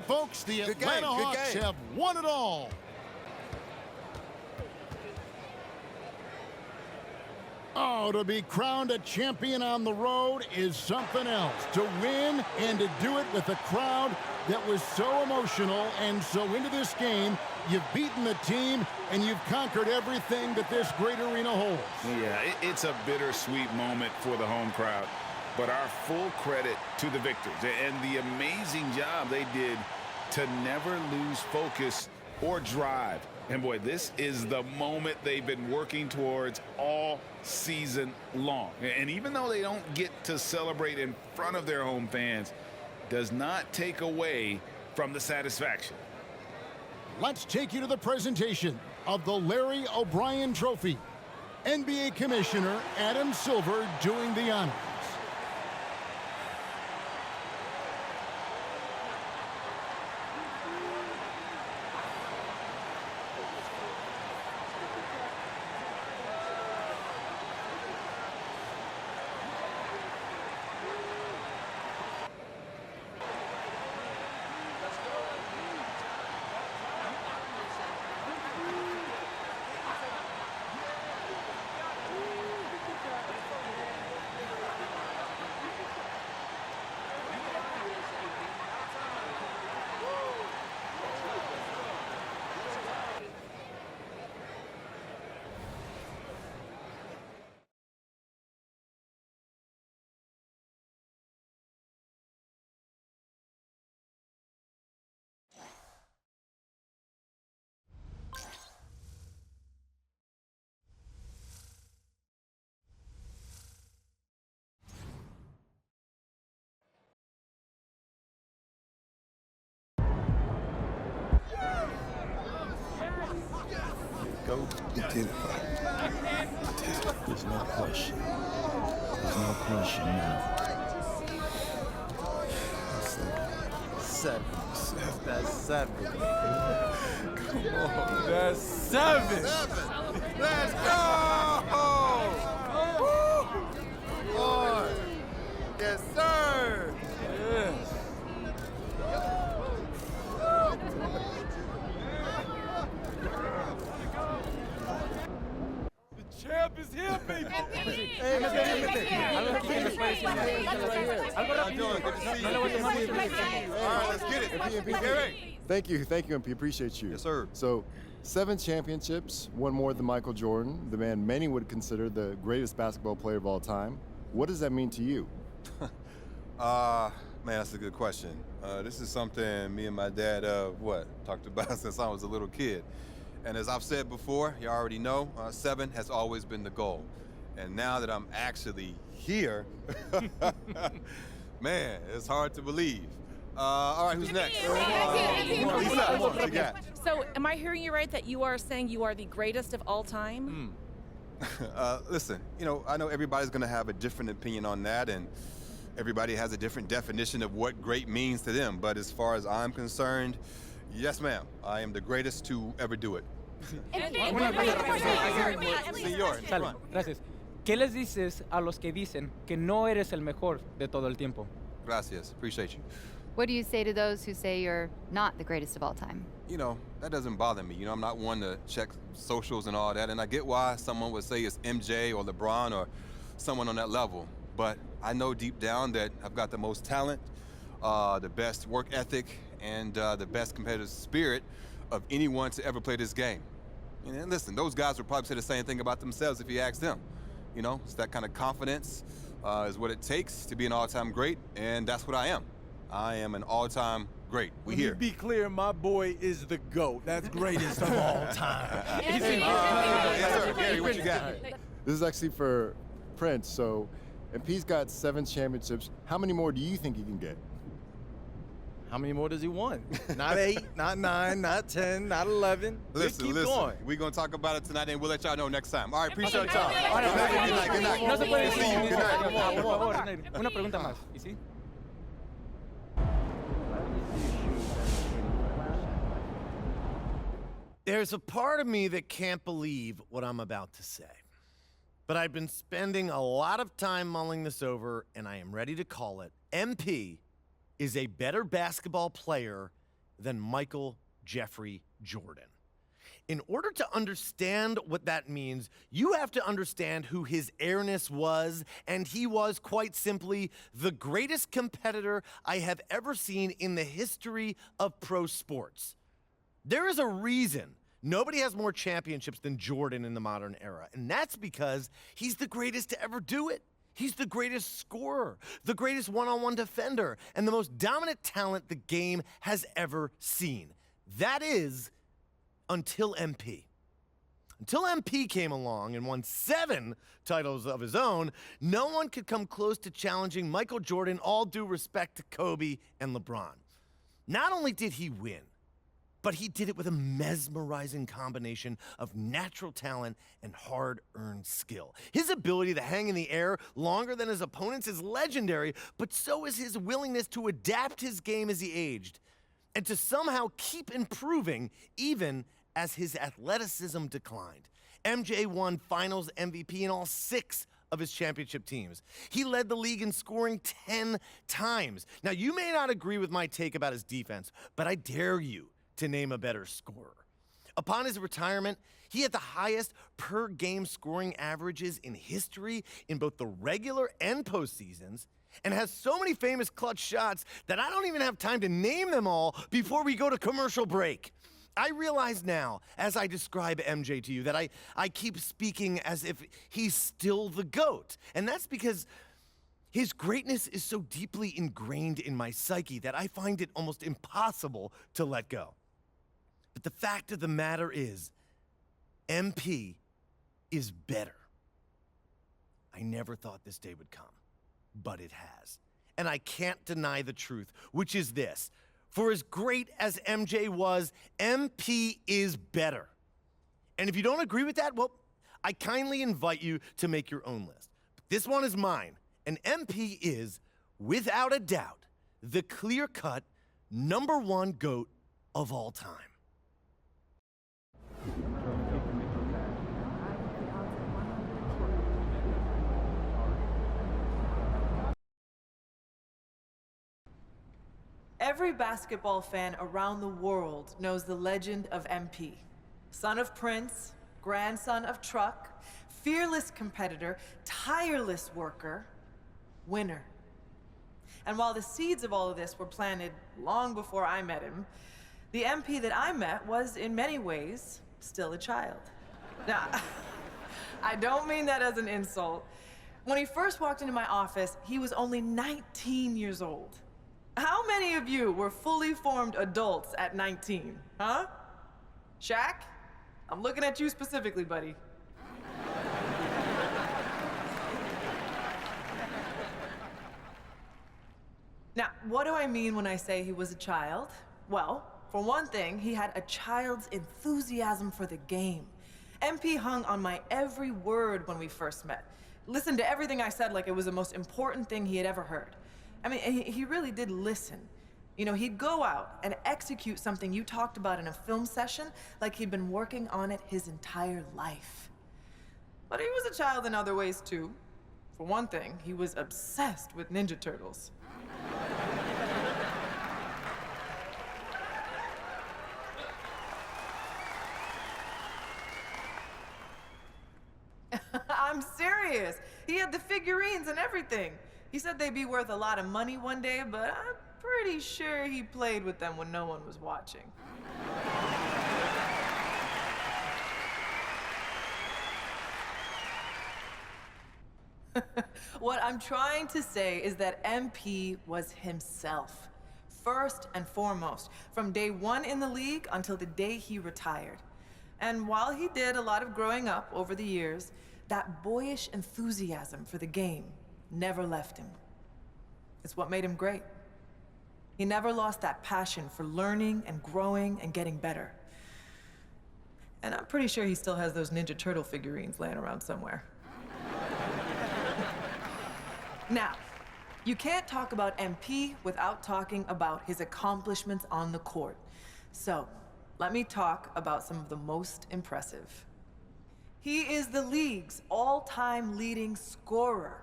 folks, the Atlanta Hawks have won it all. Oh, to be crowned a champion on the road is something else. To win and to do it with a crowd that was so emotional and so into this game, you've beaten the team and you've conquered everything that this great arena holds. Yeah, it's a bittersweet moment for the home crowd. But our full credit to the victors and the amazing job they did to never lose focus or drive. And boy, this is the moment they've been working towards all season long. And even though they don't get to celebrate in front of their home fans, does not take away from the satisfaction. Let's take you to the presentation of the Larry O'Brien Trophy. NBA Commissioner Adam Silver doing the honors. Go. You did it, bud. You did it. There's no question. There's no question now. Seven. That's seven. Come on. That's seven. Let's go! Woo! Boy. Yes, sir. Yes. Champ is here, people. Thank you, MP. Appreciate you. Yes, sir. So, 7 championships, one more than Michael Jordan, the man many would consider the greatest basketball player of all time. What does that mean to you? Man, that's a good question. This is something me and my dad, talked about since I was a little kid. And as I've said before, you already know, 7 has always been the goal. And now that I'm actually here, man, it's hard to believe. All right, who's next? Lisa, what you got? So, am I hearing you right that you are saying you are the greatest of all time? Listen, I know everybody's going to have a different opinion on that, and everybody has a different definition of what great means to them. But as far as I'm concerned, yes, ma'am, I am the greatest to ever do it. Señor, gracias. ¿Qué les dices a los que dicen que no eres el mejor de todo el tiempo? Gracias, appreciate you. What do you say to those who say you're not the greatest of all time? That doesn't bother me. I'm not one to check socials and all that, and I get why someone would say it's MJ or LeBron or someone on that level. But I know deep down that I've got the most talent, the best work ethic, and the best competitive spirit of anyone to ever play this game. And listen, those guys would probably say the same thing about themselves if you asked them. It's that kind of confidence is what it takes to be an all-time great, and that's what I am. I am an all-time great. Let me be clear, my boy is the GOAT. That's greatest of all time. Yes, sir. Gary, what you got? This is actually for Prince. So, MP's got 7 championships. How many more do you think he can get? How many more does he want? Not 8, not 9, not 10, not 11. Listen, going. We're going to talk about it tonight, and we'll let y'all know next time. All right, appreciate your time. Good night. No se puede decir. Good night. Por favor, una pregunta más. ¿Y sí? There's a part of me that can't believe what I'm about to say. But I've been spending a lot of time mulling this over, and I am ready to call it. MP is a better basketball player than Michael Jeffrey Jordan. In order to understand what that means, you have to understand who his airness was, and he was, quite simply, the greatest competitor I have ever seen in the history of pro sports. There is a reason nobody has more championships than Jordan in the modern era, and that's because he's the greatest to ever do it. He's the greatest scorer, the greatest one-on-one defender, and the most dominant talent the game has ever seen. That is, until MP. Until MP came along and won 7 titles of his own, no one could come close to challenging Michael Jordan, all due respect to Kobe and LeBron. Not only did he win, but he did it with a mesmerizing combination of natural talent and hard-earned skill. His ability to hang in the air longer than his opponents is legendary, but so is his willingness to adapt his game as he aged, and to somehow keep improving even as his athleticism declined. MJ won Finals MVP in all 6 of his championship teams. He led the league in scoring 10 times. Now, you may not agree with my take about his defense, but I dare you to name a better scorer. Upon his retirement, he had the highest per-game scoring averages in history in both the regular and postseasons, and has so many famous clutch shots that I don't even have time to name them all before we go to commercial break. I realize now, as I describe MJ to you, that I keep speaking as if he's still the GOAT. And that's because his greatness is so deeply ingrained in my psyche that I find it almost impossible to let go. But the fact of the matter is, MP is better. I never thought this day would come, but it has. And I can't deny the truth, which is this. For as great as MJ was, MP is better. And if you don't agree with that, well, I kindly invite you to make your own list. But this one is mine, and MP is, without a doubt, the clear-cut #1 GOAT of all time. Every basketball fan around the world knows the legend of MP. Son of Prince, grandson of Truck, fearless competitor, tireless worker, winner. And while the seeds of all of this were planted long before I met him, the MP that I met was, in many ways, still a child. Now, I don't mean that as an insult. When he first walked into my office, he was only 19 years old. How many of you were fully formed adults at 19, huh? Shaq? I'm looking at you specifically, buddy. Now, what do I mean when I say he was a child? Well, for one thing, he had a child's enthusiasm for the game. MP hung on my every word when we first met. Listened to everything I said like it was the most important thing he had ever heard. I mean, he really did listen. You know, he'd go out and execute something you talked about in a film session like he'd been working on it his entire life. But he was a child in other ways, too. For one thing, he was obsessed with Ninja Turtles. I'm serious. He had the figurines and everything. He said they'd be worth a lot of money one day, but I'm pretty sure he played with them when no one was watching. What I'm trying to say is that MP was himself, first and foremost, from day one in the league until the day he retired. And while he did a lot of growing up over the years, that boyish enthusiasm for the game never left him. It's what made him great. He never lost that passion for learning and growing and getting better. And I'm pretty sure he still has those Ninja Turtle figurines laying around somewhere. Now, you can't talk about MP without talking about his accomplishments on the court. So, let me talk about some of the most impressive. He is the league's all-time leading scorer.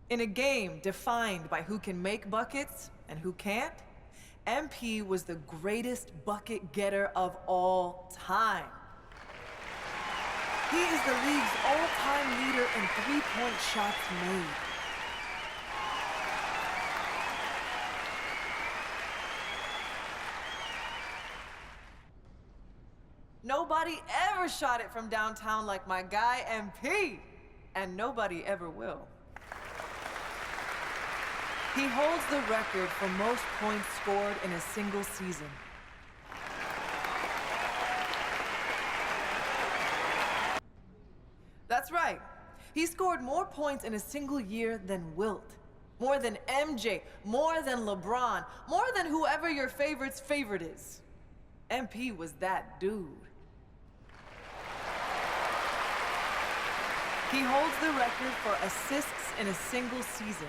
In a game defined by who can make buckets and who can't, MP was the greatest bucket getter of all time. He is the league's all-time leader in three-point shots made. Nobody ever shot it from downtown like my guy MP, and nobody ever will. He holds the record for most points scored in a single season. That's right. He scored more points in a single year than Wilt. More than MJ, more than LeBron, more than whoever your favorite's favorite is. MP was that dude. He holds the record for assists in a single season.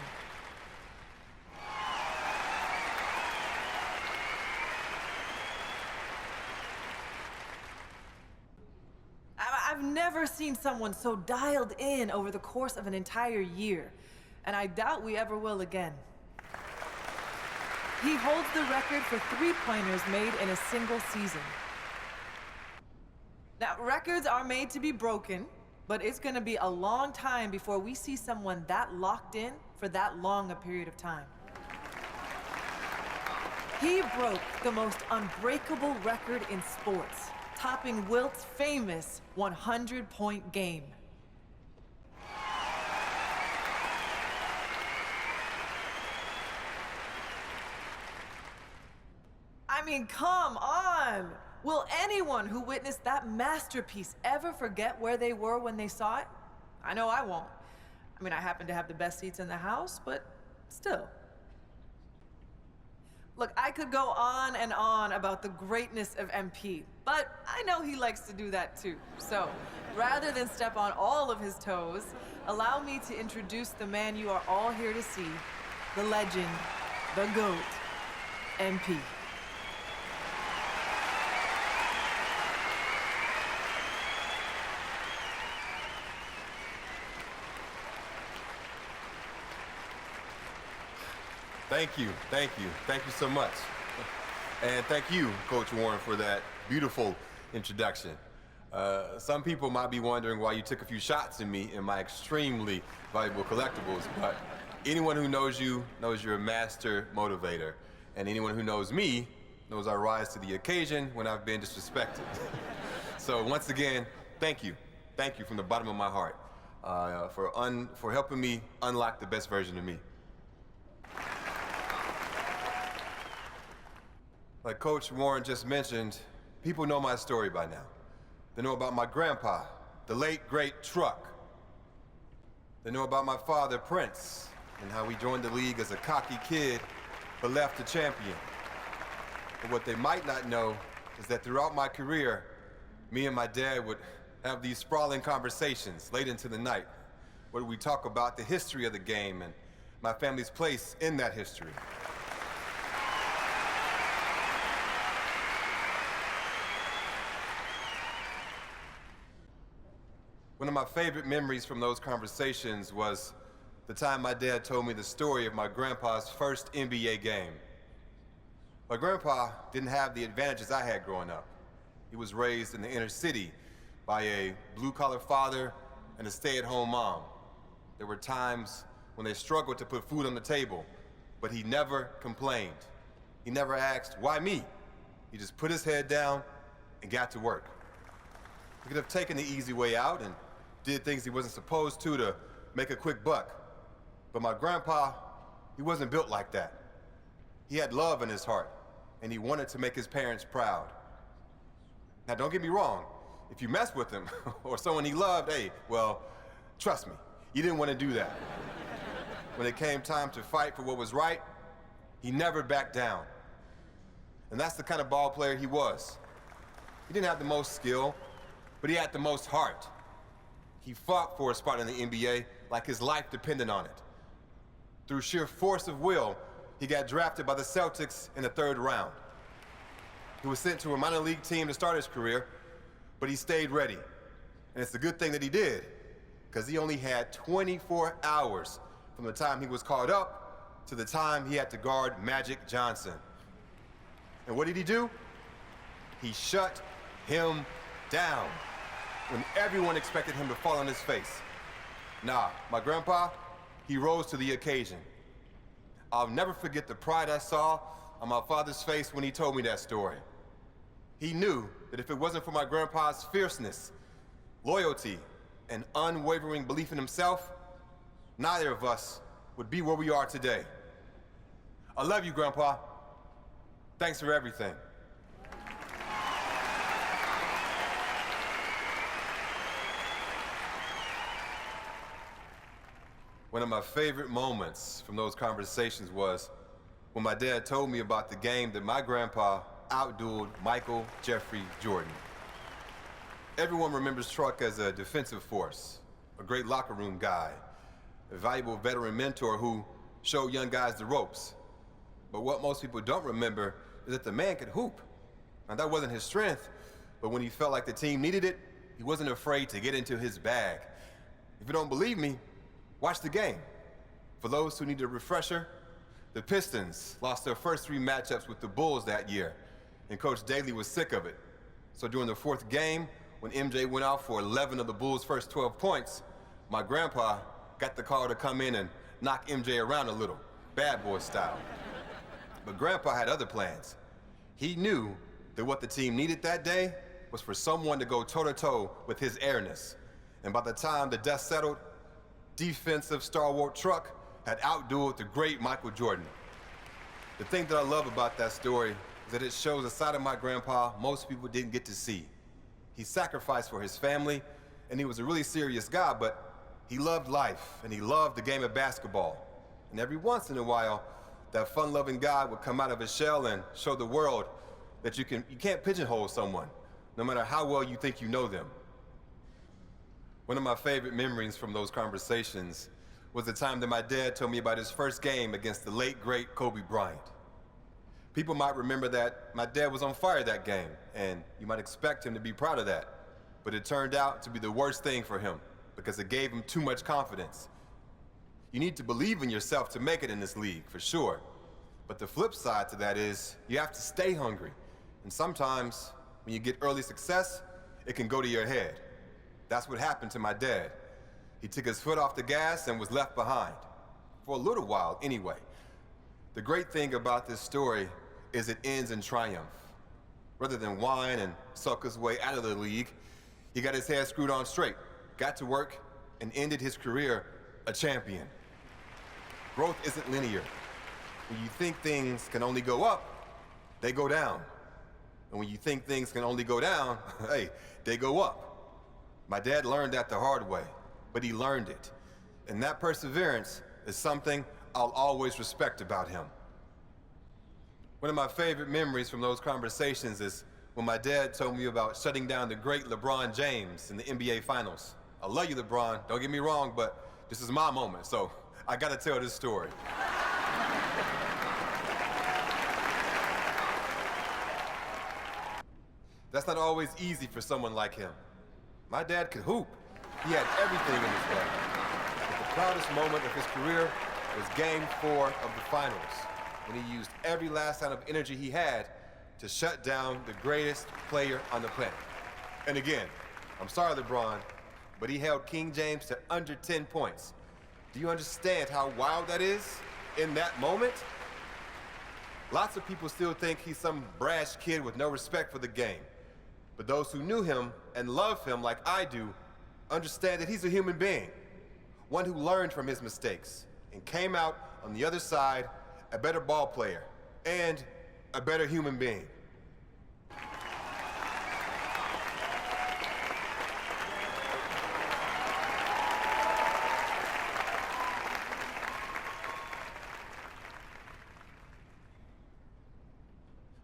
I've never seen someone so dialed in over the course of an entire year, and I doubt we ever will again. He holds the record for three-pointers made in a single season. Now, records are made to be broken, but it's gonna be a long time before we see someone that locked in for that long a period of time. He broke the most unbreakable record in sports, topping Wilt's famous 100-point game. I mean, come on! Will anyone who witnessed that masterpiece ever forget where they were when they saw it? I know I won't. I mean, I happen to have the best seats in the house, but still. Look, I could go on and on about the greatness of MP, but I know he likes to do that too. So, rather than step on all of his toes, allow me to introduce the man you are all here to see, the legend, the GOAT, MP. Thank you, thank you, thank you so much. And thank you, Coach Warren, for that beautiful introduction. Some people might be wondering why you took a few shots at me in my extremely valuable collectibles, but anyone who knows you knows you're a master motivator. And anyone who knows me knows I rise to the occasion when I've been disrespected. So once again, thank you. Thank you from the bottom of my heart for helping me unlock the best version of me. Like Coach Warren just mentioned, people know my story by now. They know about my grandpa, the late, great Truck. They know about my father, Prince, and how he joined the league as a cocky kid, but left a champion. But what they might not know is that throughout my career, me and my dad would have these sprawling conversations late into the night, where we talk about the history of the game and my family's place in that history. One of my favorite memories from those conversations was the time my dad told me the story of my grandpa's first NBA game. My grandpa didn't have the advantages I had growing up. He was raised in the inner city by a blue-collar father and a stay-at-home mom. There were times when they struggled to put food on the table, but he never complained. He never asked, why me? He just put his head down and got to work. He could have taken the easy way out and did things he wasn't supposed to make a quick buck. But my grandpa, he wasn't built like that. He had love in his heart, and he wanted to make his parents proud. Now, don't get me wrong. If you mess with him or someone he loved, hey, well, trust me, he didn't want to do that. When it came time to fight for what was right, he never backed down. And that's the kind of ball player he was. He didn't have the most skill, but he had the most heart. He fought for a spot in the NBA like his life depended on it. Through sheer force of will, he got drafted by the Celtics in the 3rd round. He was sent to a minor league team to start his career, but he stayed ready. And it's a good thing that he did, because he only had 24 hours from the time he was called up to the time he had to guard Magic Johnson. And what did he do? He shut him down when everyone expected him to fall on his face. Nah, my grandpa, he rose to the occasion. I'll never forget the pride I saw on my father's face when he told me that story. He knew that if it wasn't for my grandpa's fierceness, loyalty, and unwavering belief in himself, neither of us would be where we are today. I love you, Grandpa. Thanks for everything. One of my favorite moments from those conversations was when my dad told me about the game that my grandpa outdueled Michael Jeffrey Jordan. Everyone remembers Truck as a defensive force, a great locker room guy, a valuable veteran mentor who showed young guys the ropes. But what most people don't remember is that the man could hoop. And that wasn't his strength, but when he felt like the team needed it, he wasn't afraid to get into his bag. If you don't believe me, watch the game. For those who need a refresher, the Pistons lost their first 3 matchups with the Bulls that year, and Coach Daly was sick of it. So during the 4th game, when MJ went out for 11 of the Bulls' first 12 points, my grandpa got the call to come in and knock MJ around a little, bad boy style. But Grandpa had other plans. He knew that what the team needed that day was for someone to go toe-to-toe with his airness. And by the time the dust settled, defensive stalwart Truck had outdueled the great Michael Jordan. The thing that I love about that story is that it shows a side of my grandpa most people didn't get to see. He sacrificed for his family, and he was a really serious guy, but he loved life, and he loved the game of basketball. And every once in a while, that fun-loving guy would come out of his shell and show the world that you can't pigeonhole someone, no matter how well you think you know them. One of my favorite memories from those conversations was the time that my dad told me about his first game against the late, great Kobe Bryant. People might remember that my dad was on fire that game, and you might expect him to be proud of that. But it turned out to be the worst thing for him, because it gave him too much confidence. You need to believe in yourself to make it in this league, for sure. But the flip side to that is, you have to stay hungry. And sometimes, when you get early success, it can go to your head. That's what happened to my dad. He took his foot off the gas and was left behind. For a little while, anyway. The great thing about this story is it ends in triumph. Rather than whine and sulk his way out of the league, he got his head screwed on straight, got to work, and ended his career a champion. Growth isn't linear. When you think things can only go up, they go down. And when you think things can only go down, hey, they go up. My dad learned that the hard way, but he learned it. And that perseverance is something I'll always respect about him. One of my favorite memories from those conversations is when my dad told me about shutting down the great LeBron James in the NBA Finals. I love you, LeBron, don't get me wrong, but this is my moment, so I gotta tell this story. That's not always easy for someone like him. My dad could hoop. He had everything in his bag. But the proudest moment of his career was Game 4 of the Finals, when he used every last ounce of energy he had to shut down the greatest player on the planet. And again, I'm sorry, LeBron, but he held King James to under 10 points. Do you understand how wild that is in that moment? Lots of people still think he's some brash kid with no respect for the game. But those who knew him and love him like I do understand that he's a human being, one who learned from his mistakes and came out on the other side a better ball player and a better human being.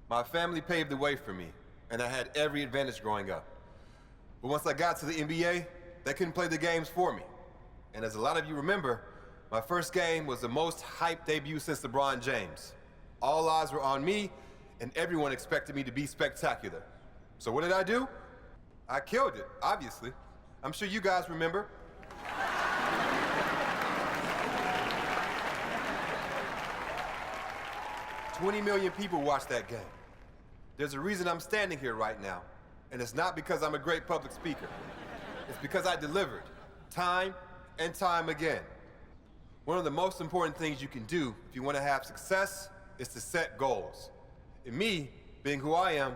My family paved the way for me, and I had every advantage growing up. But once I got to the NBA, they couldn't play the games for me. And as a lot of you remember, my first game was the most hyped debut since LeBron James. All eyes were on me, and everyone expected me to be spectacular. So what did I do? I killed it, obviously. I'm sure you guys remember. 20 million people watched that game. There's a reason I'm standing here right now, and it's not because I'm a great public speaker. It's because I delivered, time and time again. One of the most important things you can do if you want to have success is to set goals. And me, being who I am,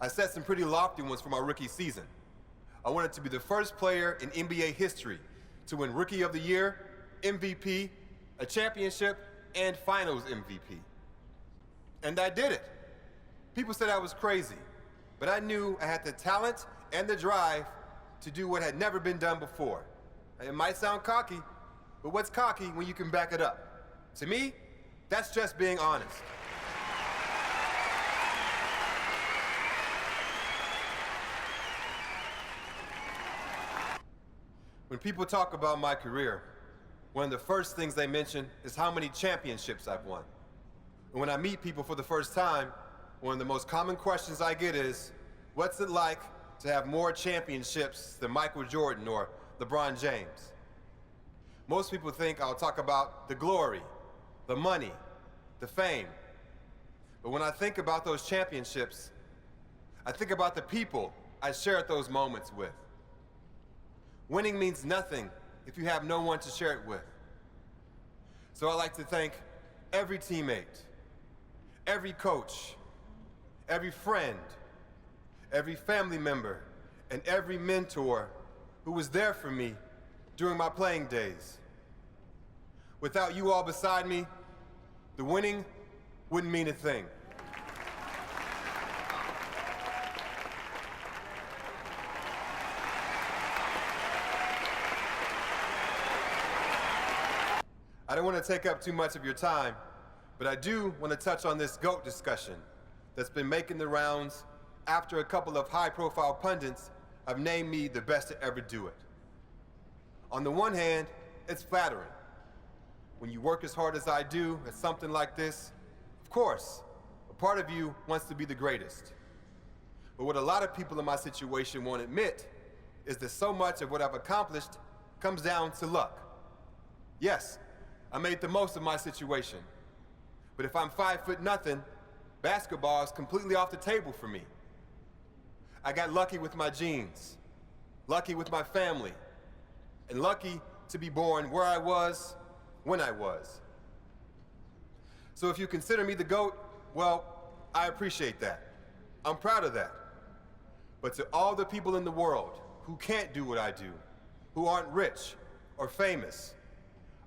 I set some pretty lofty ones for my rookie season. I wanted to be the first player in NBA history to win Rookie of the Year, MVP, a championship, and Finals MVP. And I did it. People said I was crazy, but I knew I had the talent and the drive to do what had never been done before. It might sound cocky, but what's cocky when you can back it up? To me, that's just being honest. When people talk about my career, one of the first things they mention is how many championships I've won. And when I meet people for the first time, one of the most common questions I get is, what's it like to have more championships than Michael Jordan or LeBron James? Most people think I'll talk about the glory, the money, the fame. But when I think about those championships, I think about the people I shared those moments with. Winning means nothing if you have no one to share it with. So I'd like to thank every teammate, every coach, every friend, every family member, and every mentor who was there for me during my playing days. Without you all beside me, the winning wouldn't mean a thing. I don't want to take up too much of your time, but I do want to touch on this GOAT discussion that's been making the rounds after a couple of high-profile pundits have named me the best to ever do it. On the one hand, it's flattering. When you work as hard as I do at something like this, of course, a part of you wants to be the greatest. But what a lot of people in my situation won't admit is that so much of what I've accomplished comes down to luck. Yes, I made the most of my situation. But if I'm 5'0", basketball is completely off the table for me. I got lucky with my genes, lucky with my family, and lucky to be born where I was, when I was. So if you consider me the GOAT, well, I appreciate that. I'm proud of that. But to all the people in the world who can't do what I do, who aren't rich or famous,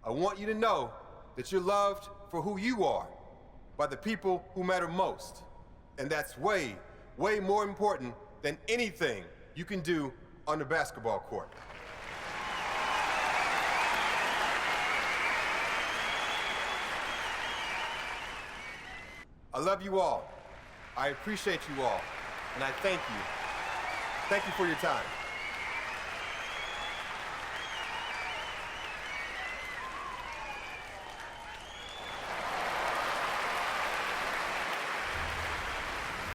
I want you to know that you're loved for who you are by the people who matter most. And that's way, way more important than anything you can do on the basketball court. I love you all. I appreciate you all. And I thank you. Thank you for your time.